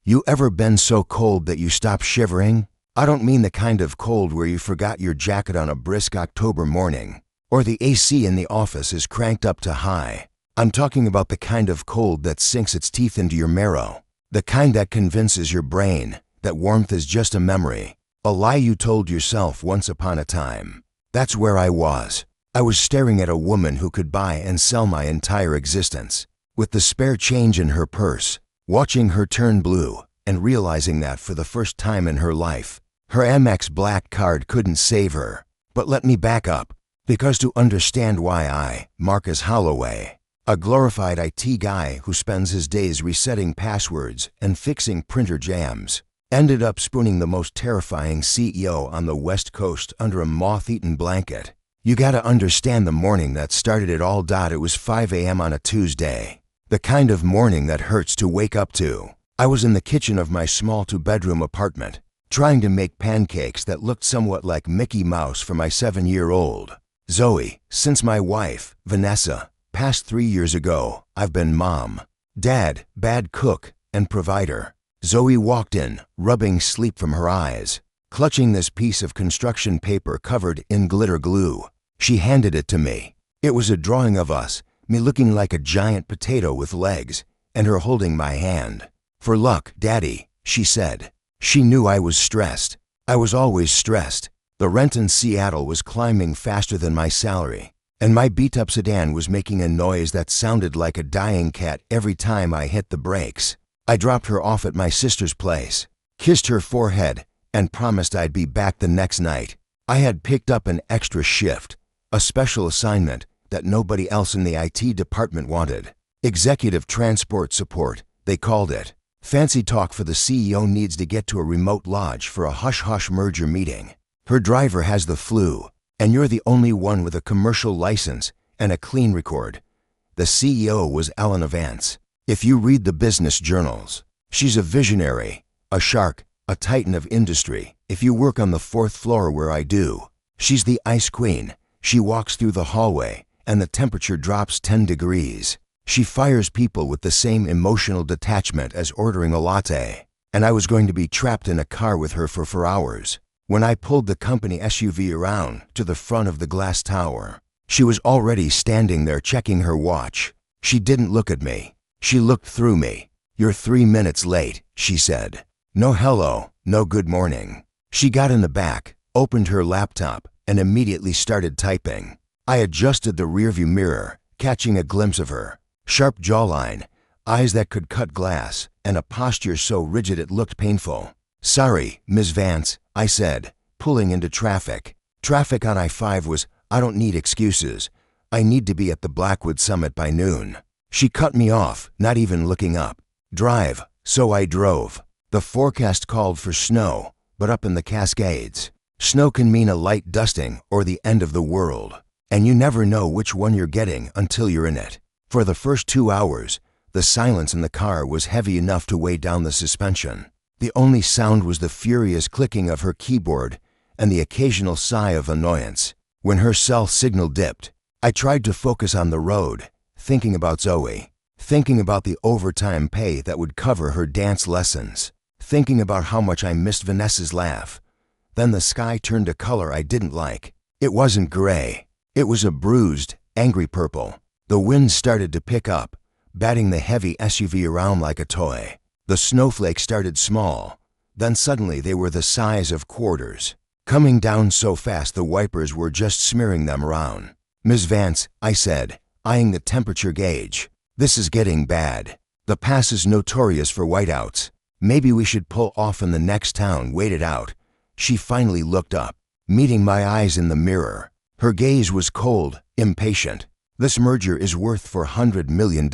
You ever been so cold that you stop shivering? I don't mean the kind of cold where you forgot your jacket on a brisk October morning, or the AC in the office is cranked up to high. I'm talking about the kind of cold that sinks its teeth into your marrow, the kind that convinces your brain that warmth is just a memory, a lie you told yourself once upon a time. That's where I was. I was staring at a woman who could buy and sell my entire existence, with the spare change in her purse, watching her turn blue and realizing that for the first time in her life, her Amex Black card couldn't save her. But let me back up, because to understand why I, Marcus Holloway, a glorified IT guy who spends his days resetting passwords and fixing printer jams, ended up spooning the most terrifying CEO on the West Coast under a moth-eaten blanket, you gotta understand the morning that started it all. It was 5 a.m. on a Tuesday. The kind of morning that hurts to wake up to. I was in the kitchen of my small two-bedroom apartment, trying to make pancakes that looked somewhat like Mickey Mouse for my 7-year-old Zoe. Since my wife, Vanessa, passed 3 years ago, I've been mom, dad, bad cook, and provider. Zoe walked in, rubbing sleep from her eyes, clutching this piece of construction paper covered in glitter glue. She handed it to me. It was a drawing of us, me looking like a giant potato with legs, and her holding my hand. "For luck, Daddy," she said. She knew I was stressed. I was always stressed. The rent in Seattle was climbing faster than my salary, and my beat-up sedan was making a noise that sounded like a dying cat every time I hit the brakes. I dropped her off at my sister's place, kissed her forehead, and promised I'd be back the next night. I had picked up an extra shift, a special assignment that nobody else in the IT department wanted. Executive transport support, they called it. Fancy talk for the CEO needs to get to a remote lodge for a hush-hush merger meeting. Her driver has the flu, and you're the only one with a commercial license and a clean record. The CEO was Ellen Vance. If you read the business journals, she's a visionary, a shark, a titan of industry. If you work on the 4th floor where I do, she's the ice queen. She walks through the hallway, and the temperature drops 10 degrees. She fires people with the same emotional detachment as ordering a latte. And I was going to be trapped in a car with her for 4 hours. When I pulled the company SUV around to the front of the glass tower, she was already standing there checking her watch. She didn't look at me. She looked through me. "You're 3 minutes late," she said. No hello, no good morning. She got in the back, opened her laptop, and immediately started typing. I adjusted the rearview mirror, catching a glimpse of her. Sharp jawline, eyes that could cut glass, and a posture so rigid it looked painful. "Sorry, Ms. Vance," I said, pulling into traffic. Traffic on I-5 was, I don't need excuses. I need to be at the Blackwood Summit by noon. She cut me off, not even looking up. "Drive," so I drove. The forecast called for snow, but up in the Cascades, snow can mean a light dusting or the end of the world, and you never know which one you're getting until you're in it. For the first 2 hours, the silence in the car was heavy enough to weigh down the suspension. The only sound was the furious clicking of her keyboard and the occasional sigh of annoyance. When her cell signal dipped, I tried to focus on the road, thinking about Zoe, thinking about the overtime pay that would cover her dance lessons, thinking about how much I missed Vanessa's laugh. Then the sky turned a color I didn't like. It wasn't gray. It was a bruised, angry purple. The wind started to pick up, batting the heavy SUV around like a toy. The snowflakes started small. Then suddenly they were the size of quarters, coming down so fast the wipers were just smearing them around. "Ms. Vance," I said, eyeing the temperature gauge, "this is getting bad. The pass is notorious for whiteouts. Maybe we should pull off in the next town, wait it out." She finally looked up, meeting my eyes in the mirror. Her gaze was cold, impatient. "This merger is worth $400 million,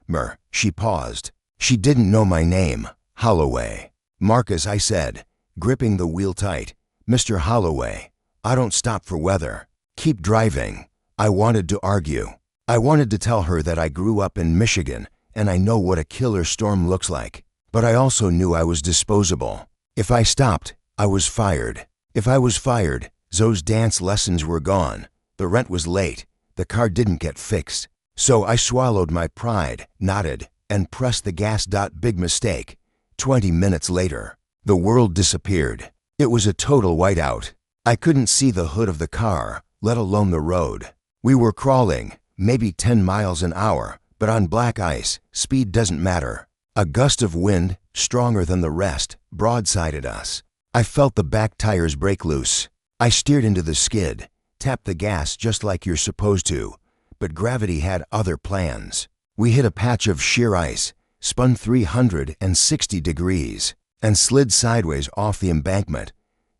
Mer." She paused. She didn't know my name, Holloway. "Marcus," I said, gripping the wheel tight. "Mr. Holloway, I don't stop for weather. Keep driving." I wanted to argue. I wanted to tell her that I grew up in Michigan and I know what a killer storm looks like. But I also knew I was disposable. If I stopped, I was fired. If I was fired, Zoe's dance lessons were gone. The rent was late. The car didn't get fixed. So I swallowed my pride, nodded, and pressed the gas. "Big mistake. 20 minutes later, the world disappeared. It was a total whiteout. I couldn't see the hood of the car, let alone the road. We were crawling, maybe 10 miles an hour, but on black ice, speed doesn't matter. A gust of wind, stronger than the rest, broadsided us. I felt the back tires break loose. I steered into the skid, tapped the gas just like you're supposed to, but gravity had other plans. We hit a patch of sheer ice, spun 360 degrees, and slid sideways off the embankment.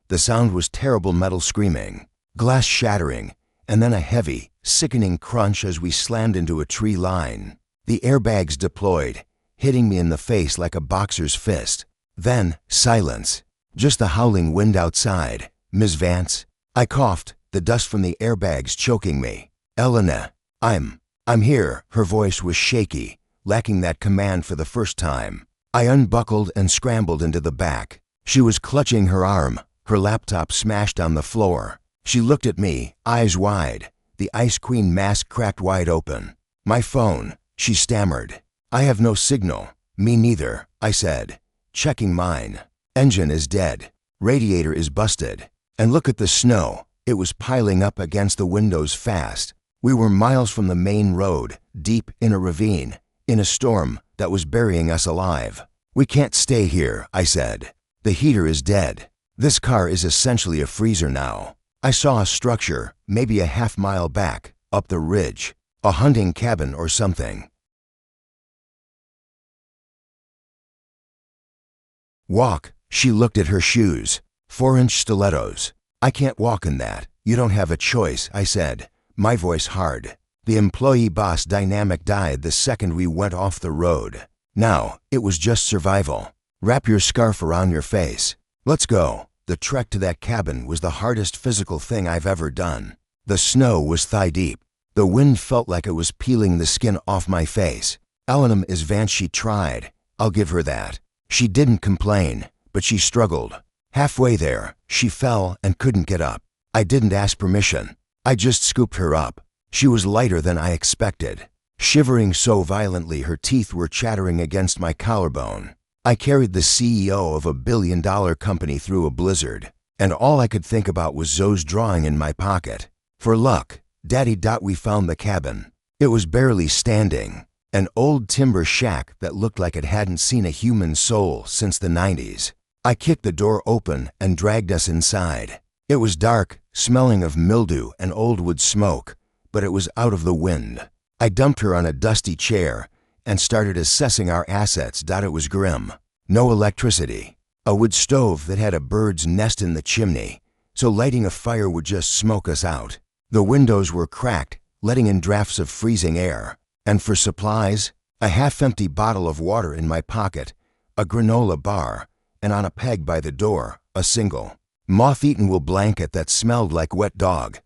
The sound was terrible metal screaming, glass shattering, and then a heavy, sickening crunch as we slammed into a tree line. The airbags deployed, hitting me in the face like a boxer's fist. Then, silence. Just the howling wind outside. Ms. Vance? I coughed, the dust from the airbags choking me. Elena, I'm here. Her voice was shaky, lacking that command for the first time. I unbuckled and scrambled into the back. She was clutching her arm, her laptop smashed on the floor. She looked at me, eyes wide, the Ice Queen mask cracked wide open. My phone, she stammered. I have no signal. Me neither, I said, checking mine. Engine is dead. Radiator is busted. And look at the snow. It was piling up against the windows fast. We were miles from the main road, deep in a ravine, in a storm that was burying us alive. We can't stay here, I said. The heater is dead. This car is essentially a freezer now. I saw a structure, maybe a half-mile back, up the ridge. A hunting cabin or something. Walk. She looked at her shoes. 4-inch stilettos. I can't walk in that. You don't have a choice, I said, my voice hard. The employee-boss dynamic died the second we went off the road. Now, it was just survival. Wrap your scarf around your face. Let's go. The trek to that cabin was the hardest physical thing I've ever done. The snow was thigh-deep. The wind felt like it was peeling the skin off my face. Elena is Vance, she tried. I'll give her that. She didn't complain, but she struggled. Halfway there, she fell and couldn't get up. I didn't ask permission. I just scooped her up. She was lighter than I expected. Shivering so violently her teeth were chattering against my collarbone. I carried the CEO of a billion-dollar company through a blizzard, and all I could think about was Zoe's drawing in my pocket. For luck, we found the cabin. It was barely standing, an old timber shack that looked like it hadn't seen a human soul since the 90s. I kicked the door open and dragged us inside. It was dark, smelling of mildew and old wood smoke, but it was out of the wind. I dumped her on a dusty chair and started assessing our assets. It was grim. No electricity. A wood stove that had a bird's nest in the chimney, so lighting a fire would just smoke us out. The windows were cracked, letting in drafts of freezing air. And for supplies, a half-empty bottle of water in my pocket, a granola bar, and on a peg by the door, a single moth-eaten wool blanket that smelled like wet dog.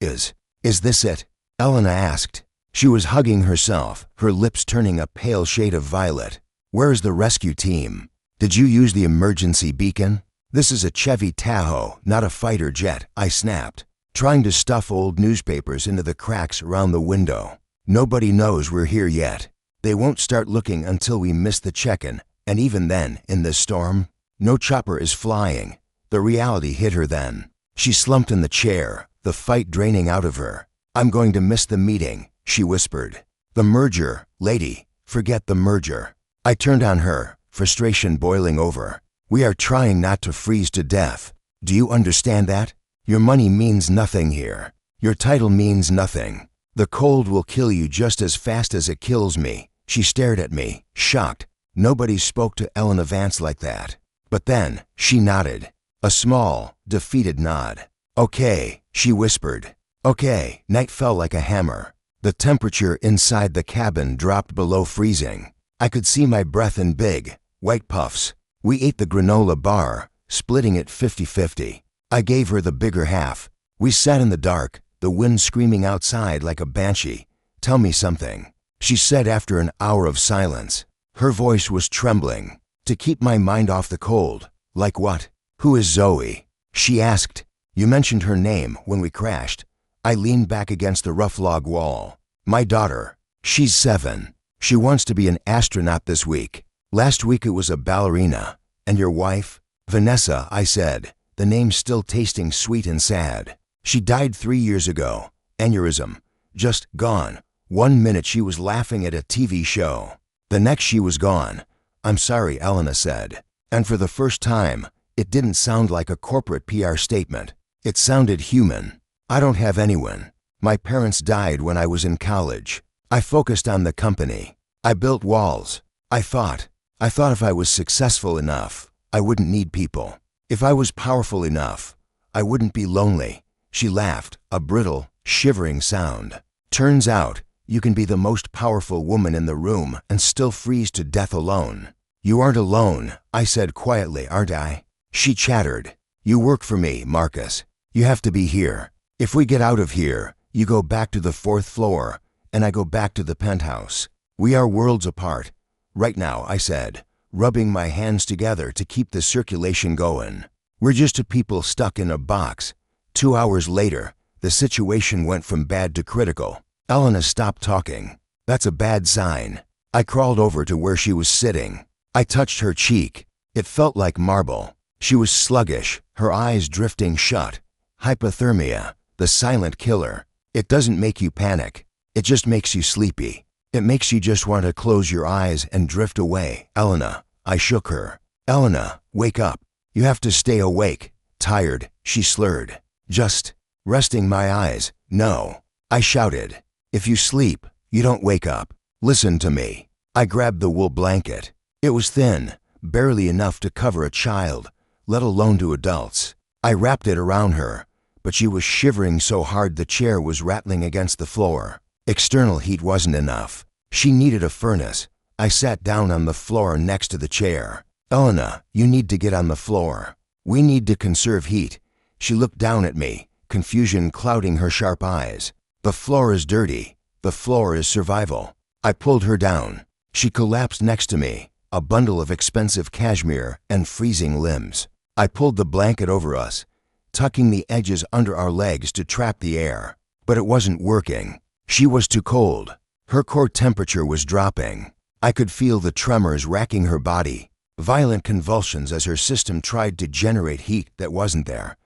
Is this it? Elena asked. She was hugging herself, her lips turning a pale shade of violet. Where's the rescue team? Did you use the emergency beacon? This is a Chevy Tahoe, not a fighter jet, I snapped, trying to stuff old newspapers into the cracks around the window. Nobody knows we're here yet. They won't start looking until we miss the check-in, and even then, in this storm, no chopper is flying. The reality hit her then. She slumped in the chair, the fight draining out of her. I'm going to miss the meeting, she whispered. The merger, lady, forget the merger. I turned on her, frustration boiling over. We are trying not to freeze to death. Do you understand that? Your money means nothing here. Your title means nothing. The cold will kill you just as fast as it kills me. She stared at me, shocked. Nobody spoke to Elena Vance like that. But then, she nodded. A small, defeated nod. Okay, she whispered. Okay. Night fell like a hammer. The temperature inside the cabin dropped below freezing. I could see my breath in big, white puffs. We ate the granola bar, splitting it 50-50. I gave her the bigger half. We sat in the dark, the wind screaming outside like a banshee. Tell me something, she said after an hour of silence. Her voice was trembling. To keep my mind off the cold. Like what? Who is Zoe? She asked. You mentioned her name when we crashed. I leaned back against the rough log wall. My daughter. She's 7. She wants to be an astronaut this week. Last week it was a ballerina. And your wife? Vanessa, I said, the name still tasting sweet and sad. She died 3 years ago. Aneurysm. Just gone. 1 minute she was laughing at a TV show. The next she was gone. I'm sorry, Elena said. And for the first time, it didn't sound like a corporate PR statement. It sounded human. I don't have anyone. My parents died when I was in college. I focused on the company. I built walls. I thought if I was successful enough, I wouldn't need people. If I was powerful enough, I wouldn't be lonely. She laughed, a brittle, shivering sound. Turns out, you can be the most powerful woman in the room and still freeze to death alone. You aren't alone, I said quietly, aren't I? She chattered. You work for me, Marcus. You have to be here. If we get out of here, you go back to the 4th floor, and I go back to the penthouse. We are worlds apart. Right now, I said, rubbing my hands together to keep the circulation going. We're just two people stuck in a box. 2 hours later, the situation went from bad to critical. Elena stopped talking. That's a bad sign. I crawled over to where she was sitting. I touched her cheek. It felt like marble. She was sluggish, her eyes drifting shut. Hypothermia, the silent killer. It doesn't make you panic. It just makes you sleepy. It makes you just want to close your eyes and drift away. Elena, I shook her. Elena, wake up. You have to stay awake. Tired, she slurred. Just resting my eyes. No. I shouted. If you sleep, you don't wake up. Listen to me. I grabbed the wool blanket. It was thin, barely enough to cover a child, let alone to adults. I wrapped it around her, but she was shivering so hard the chair was rattling against the floor. External heat wasn't enough. She needed a furnace. I sat down on the floor next to the chair. Elena, you need to get on the floor. We need to conserve heat. She looked down at me, confusion clouding her sharp eyes. The floor is dirty. The floor is survival. I pulled her down. She collapsed next to me, a bundle of expensive cashmere and freezing limbs. I pulled the blanket over us, tucking the edges under our legs to trap the air. But it wasn't working. She was too cold. Her core temperature was dropping. I could feel the tremors racking her body, violent convulsions as her system tried to generate heat that wasn't there.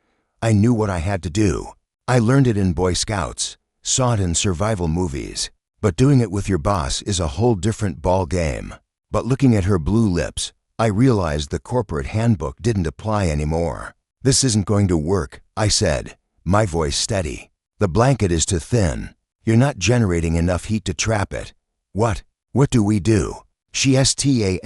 I knew what I had to do. I learned it in Boy Scouts, saw it in survival movies. But doing it with your boss is a whole different ball game. But looking at her blue lips, I realized the corporate handbook didn't apply anymore. This isn't going to work, I said, my voice steady. The blanket is too thin. You're not generating enough heat to trap it. What do we do? She stammered.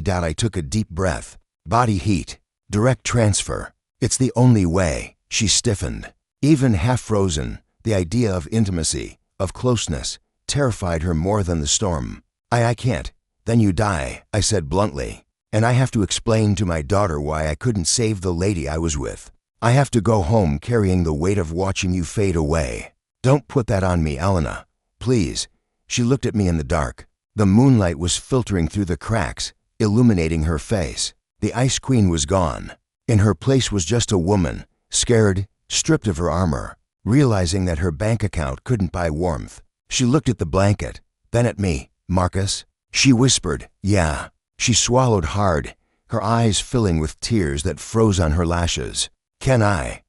I took a deep breath. Body heat. Direct transfer. It's the only way. She stiffened. Even half frozen, the idea of intimacy, of closeness, terrified her more than the storm. I can't. Then you die, I said bluntly. And I have to explain to my daughter why I couldn't save the lady I was with. I have to go home carrying the weight of watching you fade away. Don't put that on me, Elena. Please. She looked at me in the dark. The moonlight was filtering through the cracks, illuminating her face. The Ice Queen was gone. In her place was just a woman, scared, stripped of her armor, realizing that her bank account couldn't buy warmth. She looked at the blanket, then at me. Marcus? She whispered, yeah. She swallowed hard, her eyes filling with tears that froze on her lashes. Can I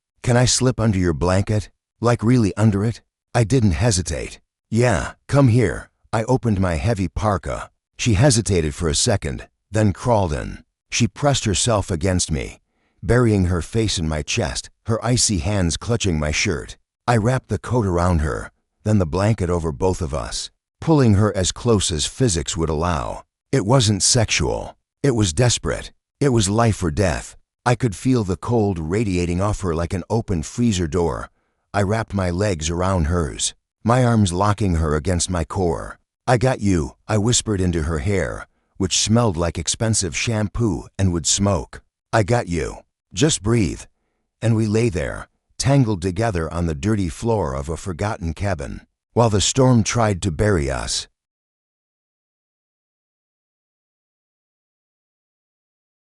slip under your blanket? Like really under it? I didn't hesitate. Yeah, come here. I opened my heavy parka. She hesitated for a second, then crawled in. She pressed herself against me, burying her face in my chest, her icy hands clutching my shirt. I wrapped the coat around her, then the blanket over both of us, pulling her as close as physics would allow. It wasn't sexual. It was desperate. It was life or death. I could feel the cold radiating off her like an open freezer door. I wrapped my legs around hers, my arms locking her against my core. I got you, I whispered into her hair, which smelled like expensive shampoo and would smoke. I got you. Just breathe. And we lay there, tangled together on the dirty floor of a forgotten cabin, while the storm tried to bury us.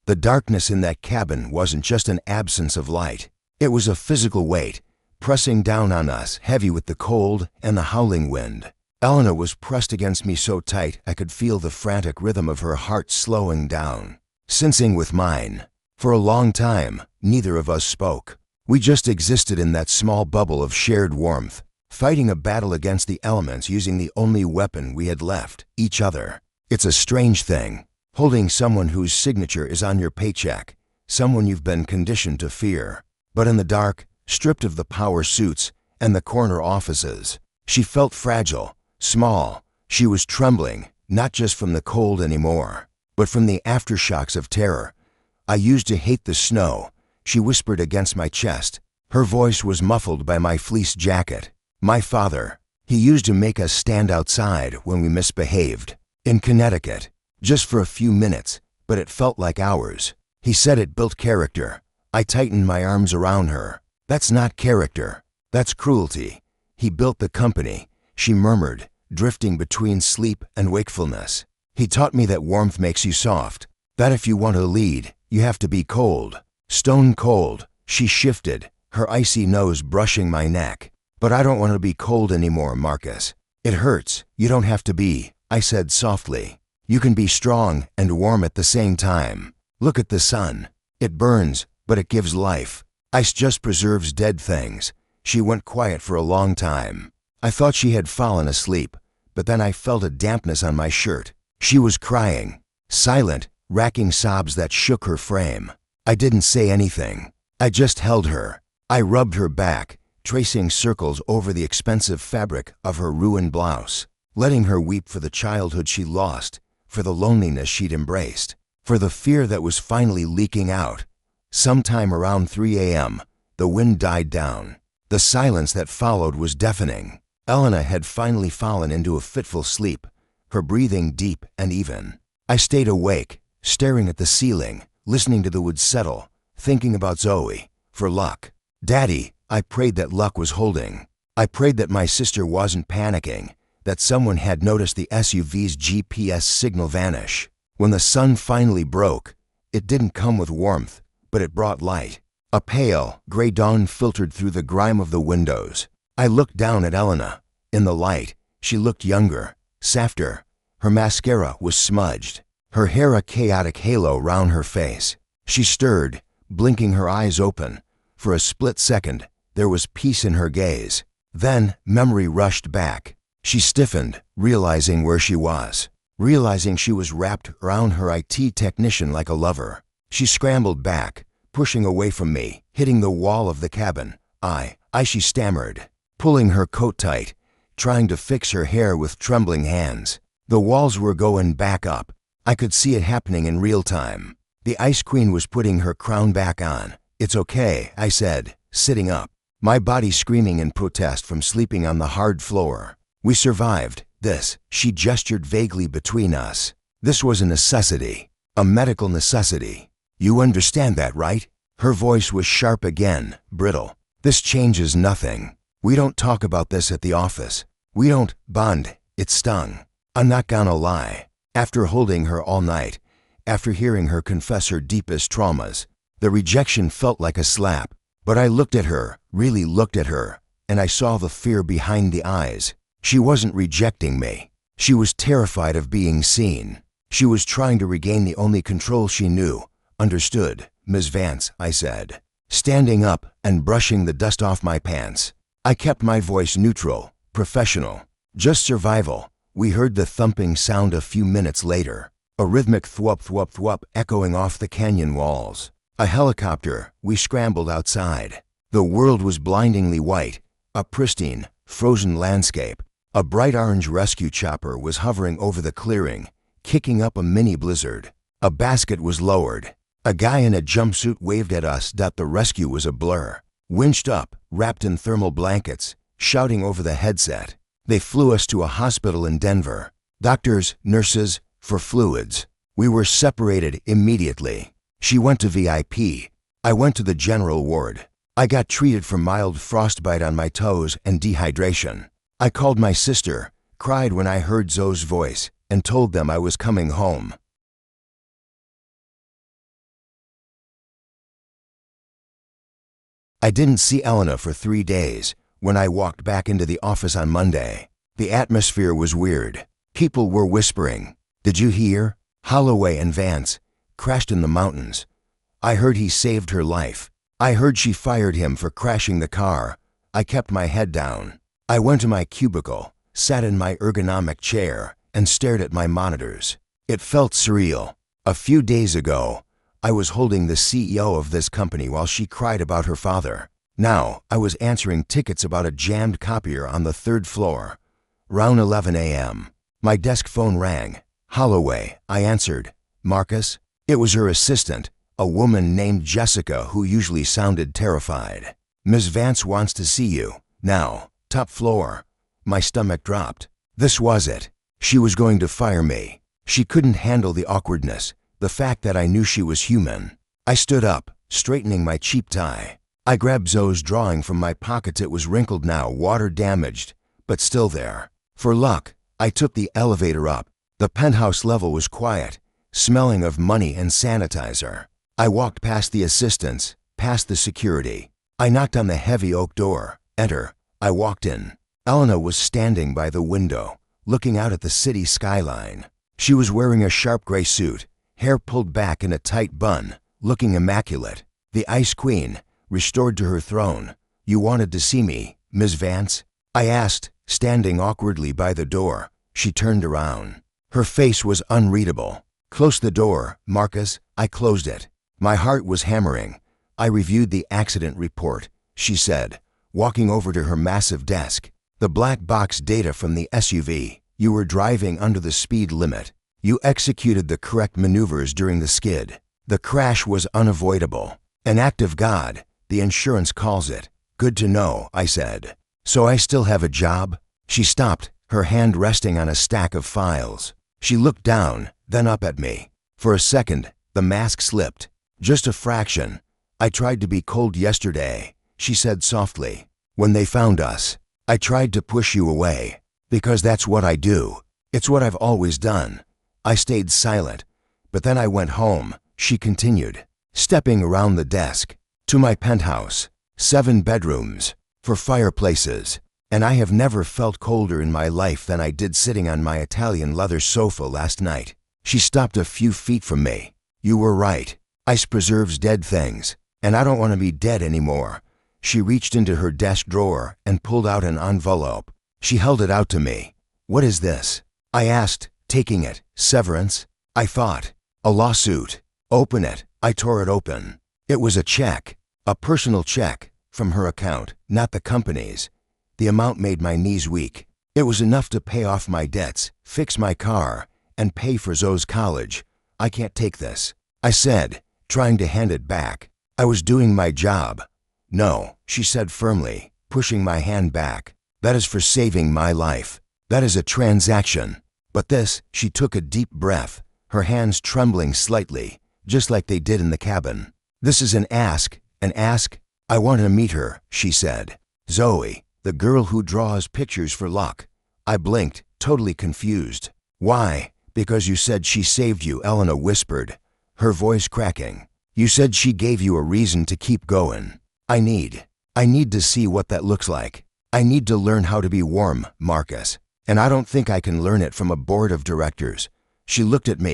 The darkness in that cabin wasn't just an absence of light. It was a physical weight, pressing down on us, heavy with the cold and the howling wind. Elena was pressed against me so tight I could feel the frantic rhythm of her heart slowing down, syncing with mine. For a long time, neither of us spoke. We just existed in that small bubble of shared warmth, fighting a battle against the elements using the only weapon we had left, each other. It's a strange thing, holding someone whose signature is on your paycheck, someone you've been conditioned to fear. But in the dark, stripped of the power suits and the corner offices, she felt fragile, small. She was trembling, not just from the cold anymore, but from the aftershocks of terror. "I used to hate the snow," she whispered against my chest. Her voice was muffled by my fleece jacket. "My father, he used to make us stand outside when we misbehaved. In Connecticut, just for a few minutes, but it felt like hours. He said it built character." I tightened my arms around her. "That's not character. That's cruelty. He built the company," she murmured, drifting between sleep and wakefulness. "He taught me that warmth makes you soft, that if you want to lead, you have to be cold. Stone cold." She shifted, her icy nose brushing my neck. "But I don't want to be cold anymore, Marcus. It hurts. You don't have to be," I said softly. "You can be strong and warm at the same time. Look at the sun. It burns, but it gives life. Ice just preserves dead things." She went quiet for a long time. I thought she had fallen asleep, but then I felt a dampness on my shirt. She was crying, silent, racking sobs that shook her frame. I didn't say anything. I just held her. I rubbed her back, tracing circles over the expensive fabric of her ruined blouse, letting her weep for the childhood she lost, for the loneliness she'd embraced, for the fear that was finally leaking out. Sometime around 3 a.m., the wind died down. The silence that followed was deafening. Elena had finally fallen into a fitful sleep, her breathing deep and even. I stayed awake, staring at the ceiling, listening to the wood settle, thinking about Zoe. For luck. "Daddy," I prayed that luck was holding. I prayed that my sister wasn't panicking, that someone had noticed the SUV's GPS signal vanish. When the sun finally broke, it didn't come with warmth, but it brought light. A pale, gray dawn filtered through the grime of the windows. I looked down at Elena. In the light, she looked younger, softer. Her mascara was smudged, her hair a chaotic halo round her face. She stirred, blinking her eyes open. For a split second, there was peace in her gaze. Then, memory rushed back. She stiffened, realizing where she was, realizing she was wrapped around her IT technician like a lover. She scrambled back, pushing away from me, hitting the wall of the cabin. She stammered, pulling her coat tight, trying to fix her hair with trembling hands. The walls were going back up. I could see it happening in real time. The Ice Queen was putting her crown back on. "It's okay," I said, sitting up, my body screaming in protest from sleeping on the hard floor. "We survived this." She gestured vaguely between us. "This was a necessity, a medical necessity. You understand that, right?" Her voice was sharp again, brittle. "This changes nothing. We don't talk about this at the office. We don't bond." It stung. I'm not gonna lie. After holding her all night, after hearing her confess her deepest traumas, the rejection felt like a slap. But I looked at her, really looked at her, and I saw the fear behind the eyes. She wasn't rejecting me. She was terrified of being seen. She was trying to regain the only control she knew. "Understood, Ms. Vance," I said, standing up and brushing the dust off my pants. I kept my voice neutral, professional. "Just survival." We heard the thumping sound a few minutes later, a rhythmic thwop thwop thwop echoing off the canyon walls. A helicopter. We scrambled outside. The world was blindingly white, a pristine, frozen landscape. A bright orange rescue chopper was hovering over the clearing, kicking up a mini blizzard. A basket was lowered. A guy in a jumpsuit waved at us. The rescue was a blur. Winched up, wrapped in thermal blankets, shouting over the headset. They flew us to a hospital in Denver. Doctors, nurses, for fluids. We were separated immediately. She went to VIP. I went to the general ward. I got treated for mild frostbite on my toes and dehydration. I called my sister, cried when I heard Zoe's voice, and told them I was coming home. I didn't see Elena for 3 days. When I walked back into the office on Monday, The atmosphere was weird. People were whispering. Did you hear? Holloway and Vance crashed in the mountains. I heard he saved her life. I heard she fired him for crashing the car. I kept my head down. I went to my cubicle, sat in my ergonomic chair, and stared at my monitors. It felt surreal. A few days ago, I was holding the CEO of this company while she cried about her father. Now, I was answering tickets about a jammed copier on the 3rd floor. Round 11 a.m. My desk phone rang. Holloway, I answered. Marcus? It was her assistant, a woman named Jessica who usually sounded terrified. Ms. Vance wants to see you. Now, top floor. My stomach dropped. This was it. She was going to fire me. She couldn't handle the awkwardness, the fact that I knew she was human. I stood up, straightening my cheap tie. I grabbed Zoe's drawing from my pocket. It was wrinkled now, water damaged, but still there. For luck, I took the elevator up. The penthouse level was quiet, smelling of money and sanitizer. I walked past the assistants, past the security. I knocked on the heavy oak door. Enter. I walked in. Elena was standing by the window, looking out at the city skyline. She was wearing a sharp gray suit, hair pulled back in a tight bun, looking immaculate. The Ice Queen, restored to her throne. You wanted to see me, Ms. Vance? I asked, standing awkwardly by the door. She turned around. Her face was unreadable. Close the door, Marcus. I closed it. My heart was hammering. I reviewed the accident report, she said, walking over to her massive desk. The black box data from the SUV. You were driving under the speed limit. You executed the correct maneuvers during the skid. The crash was unavoidable. An act of God, the insurance calls it. Good to know, I said. So I still have a job? She stopped, her hand resting on a stack of files. She looked down, then up at me. For a second, the mask slipped. Just a fraction. I tried to be cold yesterday, she said softly. When they found us, I tried to push you away. Because that's what I do. It's what I've always done. I stayed silent. But then I went home, she continued, stepping around the desk. To my penthouse. 7 bedrooms. 4 fireplaces. And I have never felt colder in my life than I did sitting on my Italian leather sofa last night. She stopped a few feet from me. You were right. Ice preserves dead things. And I don't want to be dead anymore. She reached into her desk drawer and pulled out an envelope. She held it out to me. What is this? I asked, taking it. Severance? I thought. A lawsuit. Open it. I tore it open. It was a check. A personal check. From her account, not the company's. The amount made my knees weak. It was enough to pay off my debts, fix my car, and pay for Zoe's college. I can't take this, I said, trying to hand it back. I was doing my job. No, she said firmly, pushing my hand back. That is for saving my life. That is a transaction. But this, she took a deep breath, her hands trembling slightly, just like they did in the cabin. This is an ask. An ask? I want to meet her, she said. Zoe, the girl who draws pictures for luck. I blinked, totally confused. Why? Because you said she saved you, Elena whispered, her voice cracking. You said she gave you a reason to keep going. I need to see what that looks like. I need to learn how to be warm, Marcus. And I don't think I can learn it from a board of directors. She looked at me.